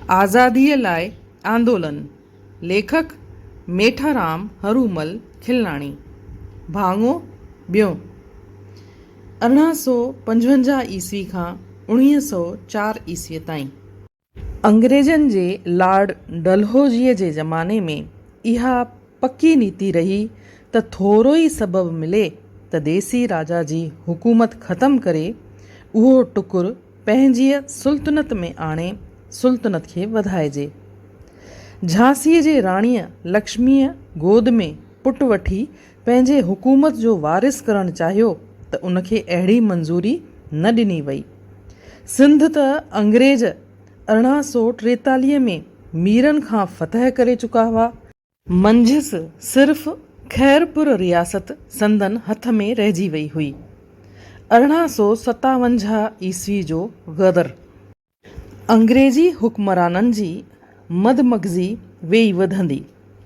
आज़ादीअ लाइ आंदोलन। लेखक मेठाराम हरूमल खिलनाणी। भाङो ॿियों। 1855 ईस्वी खां 1904 ईस्वीअ ताईं अंग्रेजनि जे लॉर्ड डलहौज़ीअ जे ज़माने में इहा पकी नीति रही त थोरो ई सबबु मिले त देसी राजा जी हुकूमत ख़तमु करे उहो टुकुर पंहिंजी सुल्तनत में आणे सुल्तनत खे वधाइजे। झांसीअ जे राणीअ लक्ष्मीअ गोद में पुटु वठी पंहिंजे हुकूमत जो वारिस करणु चाहियो त उनखे अहिड़ी मंज़ूरी न ॾिनी वई। सिंध त अंग्रेज 1843 में मीरनि खां फ़तह करे चुका हुआ। मंझिस सिर्फ़ु खैरपुर रियासत संदन हथ में रहिजी वई हुई। 1857 ईस्वी जो ग़दर अंग्रेजी हुक्मराननि जी मदमग़ज़ी वेई वधंदी।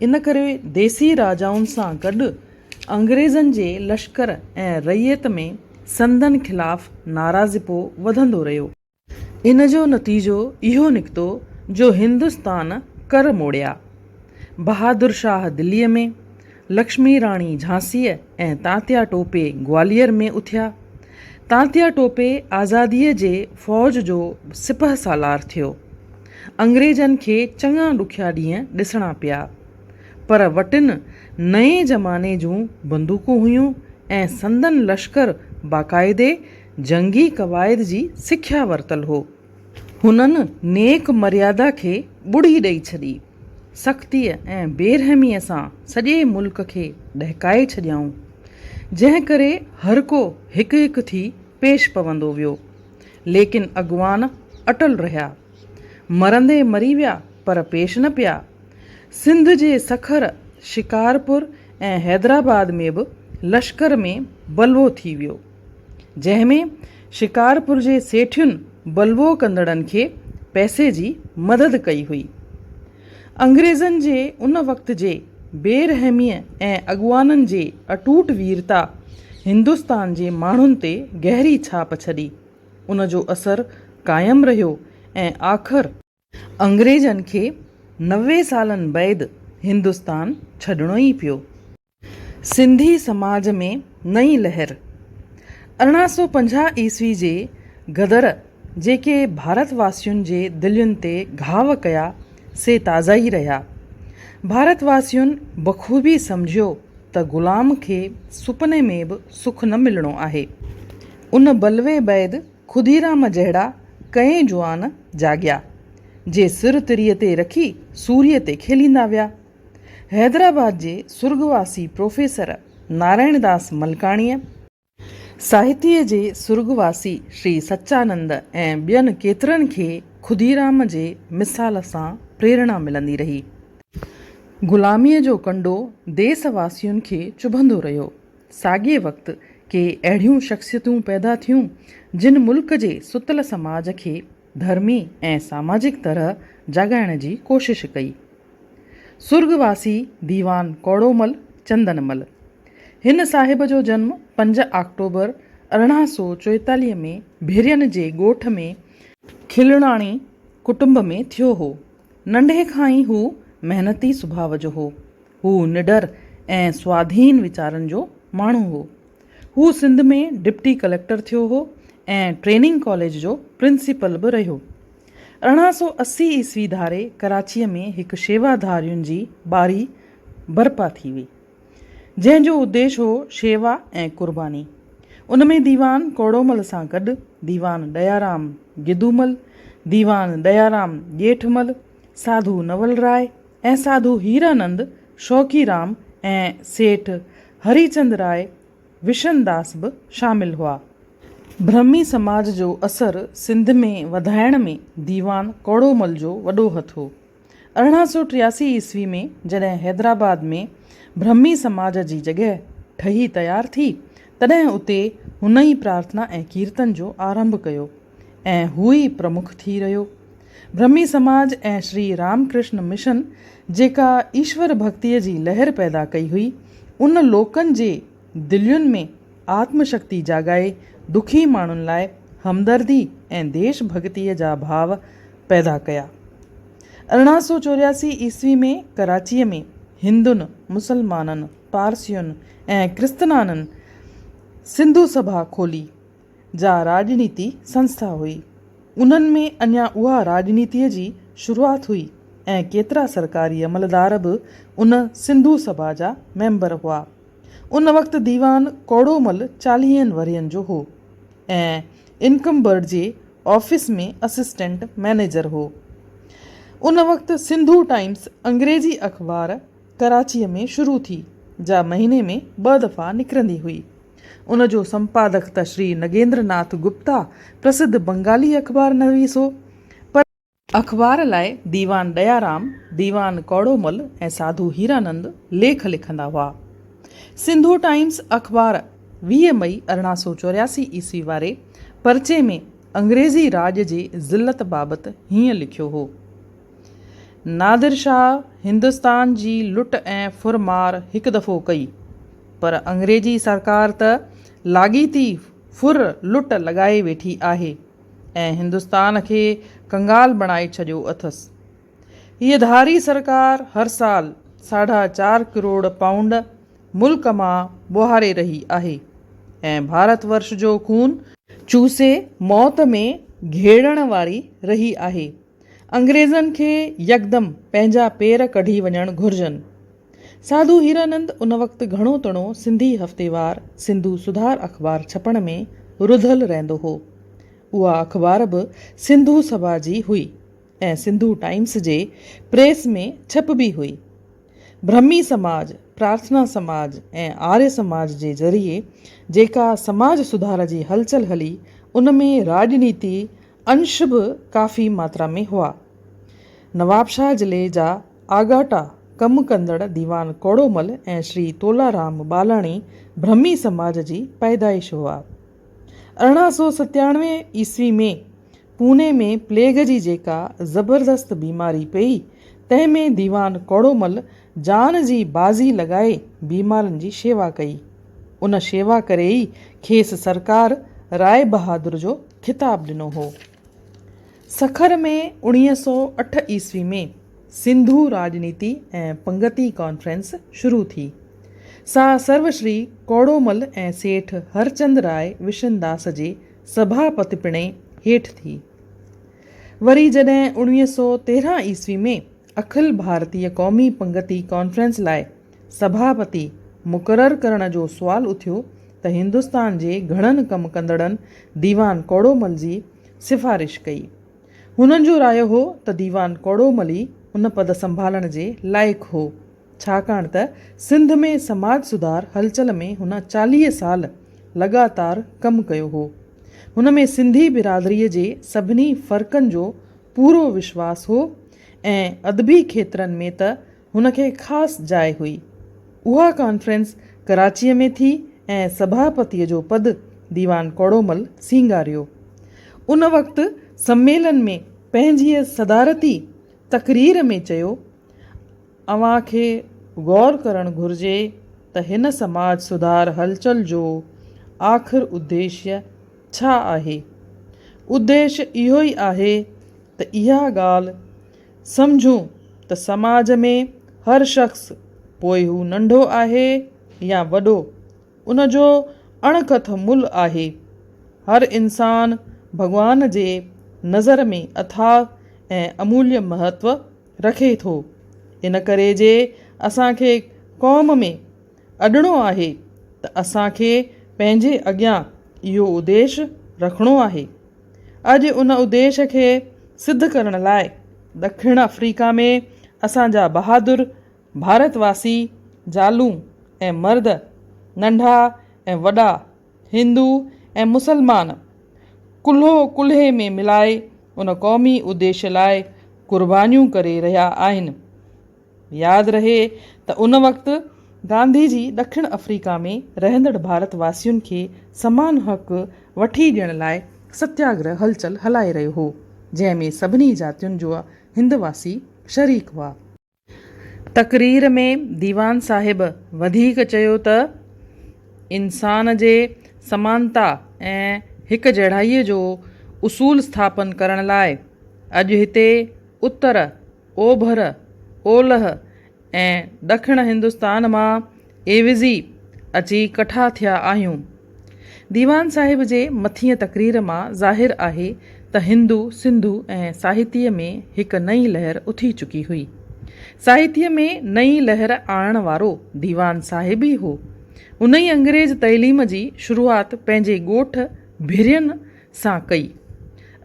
इन करे देसी राजाउनि सां गॾु अंग्रेज़नि जे लश्कर ऐं रैयत में संदन ख़िलाफ़ नाराज़िपो वधंदो रहियो। इन जो नतीजो इहो निकितो जो हिंदुस्तान कर मोड़िया। बहादुर शाह दिल्लीअ में, लक्ष्मी राणी झांसीअ ऐं तात्या टोपे ग्वालियर में उथिया। तात्या टोपे आज़ादीअ जे फ़ौज जो सिपह सालार थियो। अंग्रेजनि खे चङा ॾुखिया ॾींहं ॾिसणा पिया, पर वटिन नए ज़माने जूं बंदूकूं हुयूं ऐं संदन लश्कर बाक़ाइदे जंगी क़वाइद जी सिख्या वरितल हो। हुननि नेक मर्यादा खे ॿुड़ी ॾेई छॾी, सख़्तीअ ऐं बेरहमीअ सां सॼे मुल्क खे ॾहिकाए छॾियाऊं, जंहिं करे हर को हिकु हिकु थी पेश पवंदो वियो। लेकिन अॻवान अटल रहिया, मरंदे मरी विया पर पेश न पिया। सिंध जे सखर शिकारपुर ऐं हैदराबाद में बि लश्कर में बलवो थी वियो, जंहिंमें शिकारपुर जे सेठियुनि बलवो कंदड़नि खे पैसे जी मदद कई हुई। अंग्रेज़नि जे उन वक़्त जे बेरहमीअ ऐं अॻवाननि जे अटूट वीरता हिंदुस्तान जे माण्हुनि ते गहरी छाप छॾी। उन जो असरु क़ाइमु रहियो ऐं आख़िर अंग्रेज़नि खे 90 सालनि बैदि हिंदुस्तान छॾिणो ई पियो। सिंधी समाज में नई लहर। 1850 ईस्वी जे ग़दर जेके भारतवासियुनि जे दिलियुनि ते घाव कया से ताज़ा ई रहिया। भारतवासियुनि बख़ूबी सम्झियो त ग़ुलाम खे सुपने में बि सुख न मिलणो आहे। उन बलवे बैदि खुदीराम जहिड़ा कई जुआन जाॻिया, जे सिर तिरीअ ते रखी सूर्य ते खेलींदा विया। हैदराबाद जे सुर्गवासी प्रोफेसर नारायणदास मलकाणीअ, साहित्य जे सुर्गवासी श्री सच्चानंद ऐं ॿियनि केतिरनि खे खुदीराम जे मिसाल सां प्रेरणा मिलंदी रही। ग़ुलामीअ जो कंडो देसवासियुनि खे चुभंदो रहियो। साॻिए वक़्तु के अहिड़ियूं शख़्सियतूं पैदा थियूं जिन मुल्क जे सुतल समाज खे धर्मी ऐं सामाजिक तरह जाॻाइण जी कोशिश कई। सुर्गवासी दीवान कौड़ोमल चंदनमल। हिन साहिब जो जनमु 5 अक्टूबर 1844 में भिरियन जे ॻोठ में खिलणाणी कुटुंब में थियो हो। नंढे खां ई हू महिनती सुभाउ जो हो। हू निडर ऐं स्वाधीन वीचारनि जो माण्हू हो। हू सिंध में डिप्टी कलेक्टर थियो हो ऐं ट्रेनिंग कॉलेज जो प्रिंसिपल बि रहियो। 1880 ईस्वी धारे कराचीअ में हिकु शेवाधारियुनि जी ॿारी बर्पा थी हुई, जंहिंजो उद्देश्य हो शेवा ऐं कुर्बानी। उन में दीवान कौड़ोमल सां गॾु दीवान दयाराम गिदूमल, दीवान दयाराम ॼेठमल, साधु नवल राय ऐं साधु हीरानंद शौकीराम ऐं सेठ हरीचंद राय विशनदास बि शामिल हुआ। ब्रह्मी समाज जो असरु सिंध में वधाइण में दीवान कौड़ोमल जो वॾो हथु हो। 1883 ईस्वी में जॾहिं हैदराबाद में ब्रह्मी समाज जी जॻह ठही तयारु थी, तॾहिं उते हुन ई प्रार्थना ऐं कीर्तन जो आरंभ कयो ऐं हू ई प्रमुख थी रहियो। ब्रह्मी समाज ऐं श्री रामकृष्ण मिशन जेका ईश्वर भक्तिअ जी लहर पैदा कई हुई, उन लोकनि जे दिलियुनि में आत्मशक्ति जाॻाए दुखी माण्हुनि लाइ हमदर्दी ऐं देश भक्तिअ जा भाव पैदा कया। 1884 ईस्वी में कराचीअ में हिंदुनि, मुसलमाननि, पारसियुनि ऐं क्रिस्तनाननि सिंधु सभा खोली जा राजनीति संस्था हुई। उन्हनि में अञा उहा राजनीतिअ जी शुरूआति हुई ऐं केतिरा सरकारी अमलदार बि उन सिंधु सभा जा मेंबर हुआ। उन वक़्तु दीवान कोड़ोमल 40 वरियनि जो हो ऐं इनकम बोर्ड जे ऑफिस में असिस्टेंट मैनेजर हो। उन वक़्तु सिंधु टाइम्स अंग्रेजी अख़बार कराचीअ में शुरू थी, जा महीने में 2 दफ़ा निकिरंदी हुई। उन जो संपादक त श्री नगेंद्र नाथ गुप्ता प्रसिद्ध बंगाली अख़बार नवीस हो, पर अख़बार लाइ दीवान दयाराम, दीवान कोड़ोमल ऐं साधू हीरानंद लेख लिखंदा हुआ। सिंधु टाइम्स अख़बार 20 मई 1884 ईस्वी वारे पर्चे में अंग्रेज़ी राज जे ज़िल्लत बाबति हीअं लिखियो हो: नादिर शाह हिंदुस्तान जी लुट ऐं फुरमार हिकु दफ़ो कई, पर अंग्रेजी सरकार त लाॻीती फुर लुट लॻाए वेठी आहे ऐं हिंदुस्तान खे कंगाल बणाए छॾियो अथसि। हीअ धारी सरकार हर साल 4.5 करोड़ पाउंड मुल्क मां ॿोहारे रही आहे ऐं भारत वर्ष जो खून चूसे मौत में घेड़ण वारी रही आहे। अंग्रेज़नि खे यकदम पंहिंजा पेर कढी वञणु घुर्जनि। साधू हीरानंद उन वक़्तु घणो तणो सिंधी हफ़्तेवार सिंधु सुधार अख़बार छपण में रुधल रहंदो हो। उहा अख़बार बि सिंधु सभा जी हुई ऐं सिंधु टाइम्स जे प्रेस में छपबी हुई। ब्रह्मी समाज, प्रार्थना समाज ऐं आर्य समाज जे ज़रिए जेका समाज सुधार जी हलचल हली, उन में राजनीति अंश बि काफ़ी मात्रा में हुआ। नवाबशाह ज़िले जा आगाटा कमु कंदड़ दीवान कोड़ोमल ऐं श्री तोलाराम बालाणी ब्रह्मी समाज जी पैदाइश हुआ। 1897 ईस्वी में पूने में प्लेग जी जेका ज़बरदस्त बीमारी पई, तंहिं में दीवान कोड़ोमल जान जी बाज़ी लॻाए बीमारनि जी शेवा कई। उन शेवा करे ई खेसि सरकार राय बहादुर जो खिताब ॾिनो हो। सखर में 1908 ईस्वी में सिंधु राजनीति ऐं पंगती कॉन्फ्रेंस शुरू थी। सा सर्वश्री कोड़ोमल ऐं सेठ हरचंद राय विशनदास जे सभापतिपणे हेठि थी। वरी जॾहिं 1913 ईस्वी में अखिल भारतीय क़ौमी पंगती कॉन्फ्रेंस लाइ सभापति मुक़ररु करण जो सुवाल उथियो त हिंदुस्तान जे घणनि कमु कंदड़नि दीवान कोड़ोमल जी सिफ़ारिश कई। हुननि जो राय हो त दीवान कोड़ोमल ई उन पद संभालण जे लाइक़ु हो, छाकाणि त सिंध में समाज सुधार हलचल में हुन 40 साल लगातार कमु कयो हो। हुन में सिंधी बिरादरीअ जे सभिनी फ़र्क़नि जो पूरो विश्वास हो ऐं अदबी खेत्रनि में त हुनखे ख़ासि जाइ हुई। उहा कॉन्फ्रेंस कराचीअ में थी ऐं सभापतिअ जो पद दीवान कोड़ोमल सींगारियो। उन वक़्तु सम्मेलन में पंहिंजी सदारती तक़रीर में चयो, अव्हांखे गौर करणु घुर्जे त हिन समाज सुधार हलचल जो आख़िर उद्देश्य छा आहे। उद्देश्य इहो ई आहे त इहा ॻाल्हि सम्झूं त समाज में हर शख़्स, पोइ हू नंढो आहे या वॾो, उन जो अणकथ मुल्ह आहे। हर इंसान भॻवान जे नज़र में अथाह ऐं अमूल्य महत्व रखे थो। इन करे जे असांखे क़ौम में अॾणो आहे त असांखे पंहिंजे अॻियां इहो उद्देश्य रखिणो आहे। अॼु उन उद्देश्य खे सिद्ध करण लाइ ॾखिण अफ्रीका में असांजा बहादुर भारतवासी ज़ालूं ऐं मर्द, नंढा ऐं वॾा, हिंदू ऐं मुसलमान कुल्हो कुल्हे में मिलाए उन क़ौमी उद्देश्य लाइ क़ुर्बानियूं करे रहिया आहिनि। यादि रहे त उन वक़्तु गांधी जी ॾखिण अफ्रीका में रहंदड़ भारतवासियुनि खे समान हक़ वठी ॾियण लाइ सत्याग्रह हलचल हलाए रहियो हो, जंहिंमें सभिनी जातियुनि जो हिंदवासी शरीक हुआ। तक़रीर में दीवान साहिब वधीक चयो त इंसान जे समानता ऐं हिक जहिड़ाईअ जो उसूल स्थापन करण लाइ अॼु हिते उत्तर ओभर, ओलह ऐं ॾखिण हिंदुस्तान मां एविज़ी अची कठा थिया आहियूं। दीवान साहिब जे मथीअ तक़रीर मां ज़ाहिर आहे त हिंदू सिंधू ऐं साहित्य में हिकु नई लहर उथी चुकी हुई। साहित्य में नई लहर आणण वारो दीवान साहिब ई हो। उन ई अंग्रेज़ तइलीम जी शुरूआति पंहिंजे ॻोठ भिरियनि सां कई।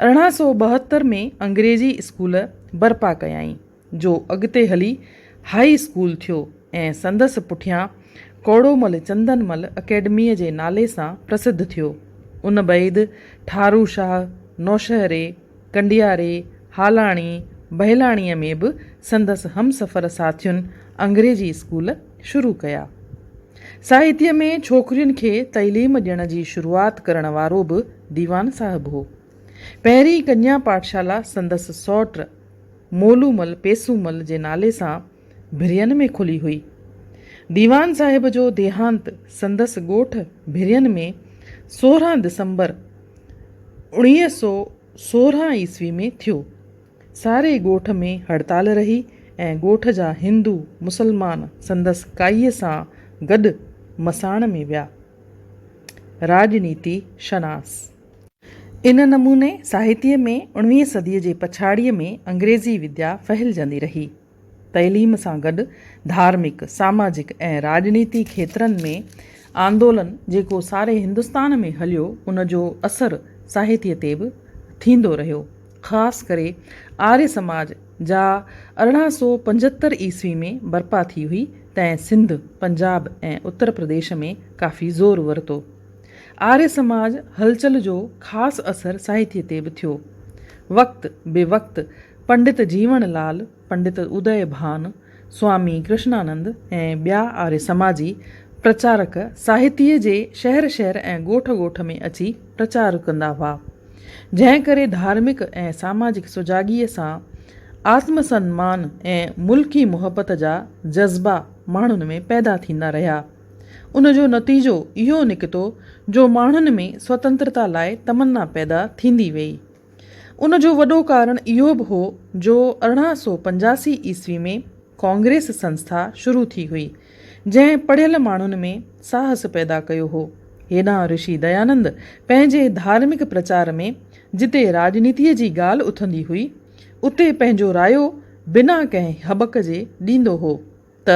1872 में अंग्रेज़ी स्कूल बर्पा कयाई, जो अॻिते हली हाई स्कूल थियो ऐं संदसि पुठियां कोड़ोमल चंदनमल अकेडमीअ जे नाले सां प्रसिद्ध थियो। उन बैदि ठारू शाह, नौशहरे, कंडियारे, हालाणी, बहलाणीअ में बि संदसि हमसफ़र साथियुनि अंग्रेज़ी स्कूल शुरू कया। साहित्य में छोकिरियुनि खे तइलीम ॾियण जी शुरूआति करण वारो बि दीवान साहिबु हो। पहिरीं कन्या पाठशाला संदसि सौट मोलूमल पेसूमल जे नाले सां भिरियनि में खुली हुई। दीवान साहिब जो देहांत संदसि ॻोठ भिरियनि में 16 दिसंबर 1916 ईस्वी में थियो। सारे ॻोठ में हड़ताल रही ऐं ॻोठ जा हिंदू मुसलमान संदसि काईअ सां गॾु मसाण में विया। राजनीति शनास। इन नमूने साहित्य में 19वीं सदीअ जे पछाड़ीअ में अंग्रेज़ी विद्या फहिलजंदी रही। तइलीम सां गॾु धार्मिक, सामाजिक ऐं राजनीति खेत्रनि में आंदोलन जेको सारे हिंदुस्तान में हलियो, उन जो असरु साहित्य ते बि थींदो रहियो। ख़ासि करे आर्य समाज जा 1875 ईस्वी में बर्पा थी हुई, तंहिं सिंध, पंजाब ऐं उत्तर प्रदेश में काफ़ी ज़ोर वरितो। आर्य समाज हलचल जो ख़ासि असरु साहित्य ते बि थियो। वक़्त बेवक़्त पंडित जीवनलाल, पंडित उदय भान, स्वामी कृष्णानंद ऐं ॿिया आर्य समाजी प्रचारक साहित्य जे शहर शहर ऐं ॻोठ ॻोठ में अची प्रचार कंदा हुआ, जंहिं करे धार्मिक ऐं सामाजिक सुजाॻीअ सां आत्मसन्मान ऐं मुल्की मुहबत जा जज़्बा माण्हुनि में पैदा थींदा रहिया। उन जो नतीजो इहो निकितो जो माण्हुनि में स्वतंत्रता लाइ तमन्ना पैदा थींदी वेई। उन जो वॾो कारण इहो बि हो जो 1885 ईस्वी में कांग्रेस संस्था शुरू थी हुई, जंहिं पढ़ियल माण्हुनि में साहस पैदा कयो हो। हेॾां ऋषि दयानंद पंहिंजे धार्मिक प्रचार में जिते राजनीतिअ जी ॻाल्हि उथंदी हुई, उते पंहिंजो रायो बिना कंहिं हॿक जे ॾींदो हो त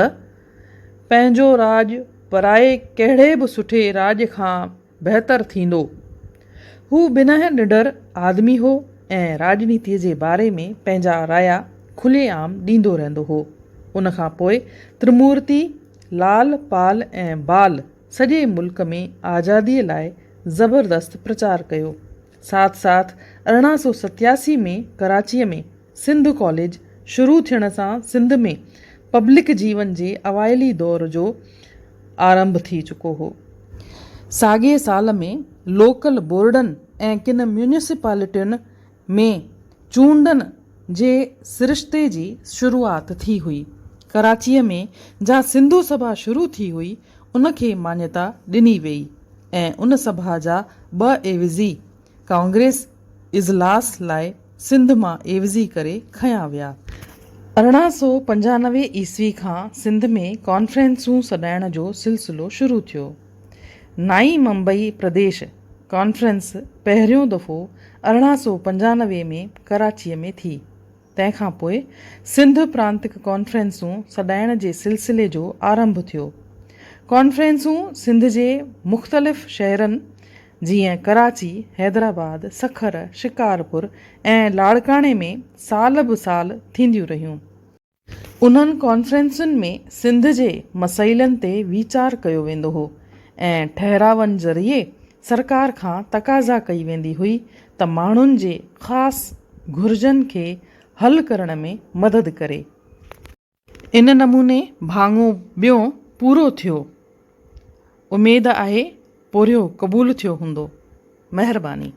पंहिंजो राज पराए कहिड़े बि सुठे राज खां बहितर थींदो। हू बिना निडर आदमी हो ऐं राजनीतिअ जे बारे में पंहिंजा राया खुलेआम ॾींदो रहंदो हो। उन खां पोइ त्रिमूर्ति, लाल, पाल ऐं बाल सॼे मुल्क में आज़ादीअ लाइ ज़बरदस्त प्रचार कयो। साथ साथ 1887 में कराचीअ में सिंध कॉलेज शुरू थियण सां सिंध में पब्लिक जीवन जे अवाइली दौर जो आरंभ थी चुको हो। साॻिए साल में लोकल बोर्डनि ऐं किन म्यूनिसिपालिटियुनि में चूंडनि जे सिरिश्ते जी शुरूआति थी हुई। कराचीअ में जा सिंधु सभा शुरू थी हुई, उनखे मान्यता ॾिनी वेई ऐं उन सभा जा 2 एविज़ी कांग्रेस इज़लास लाइ सिंध मां एविज़ी करे खंया विया। 1895 ईस्वी खां सिंध में कॉन्फ्रेंसूं सॾाइण जो सिलसिलो शुरू थियो। 9 मुंबई प्रदेश कॉन्फ्रेंस पहिरियों दफ़ो 1895 में कराचीअ में थी। तंहिंखां पोइ सिंध प्रांतिक कॉन्फ्रेंसूं सॾाइण जे सिलसिले जो आरंभ थियो। कॉन्फ्रेंसूं सिंध जे मुख़्तलिफ़ शहरनि जीअं कराची, हैदराबाद, सखर, शिकारपुर ऐं लाड़काणे में साल बि साल थींदियूं रहियूं। उन्हनि कॉन्फ्रेंसुनि में सिंध जे मसइलनि ते वीचार कयो वेंदो हो ऐं ठहरावनि ज़रिए सरकार खां तक़ाज़ा कई वेंदी हुई त माण्हुनि जे ख़ासि घुर्जनि खे हल करण में मदद करे। इन नमूने भाङो ॿियों पूरो थियो। उमेद आहे पोरियो क़बूल थियो हूंदो। महिरबानी।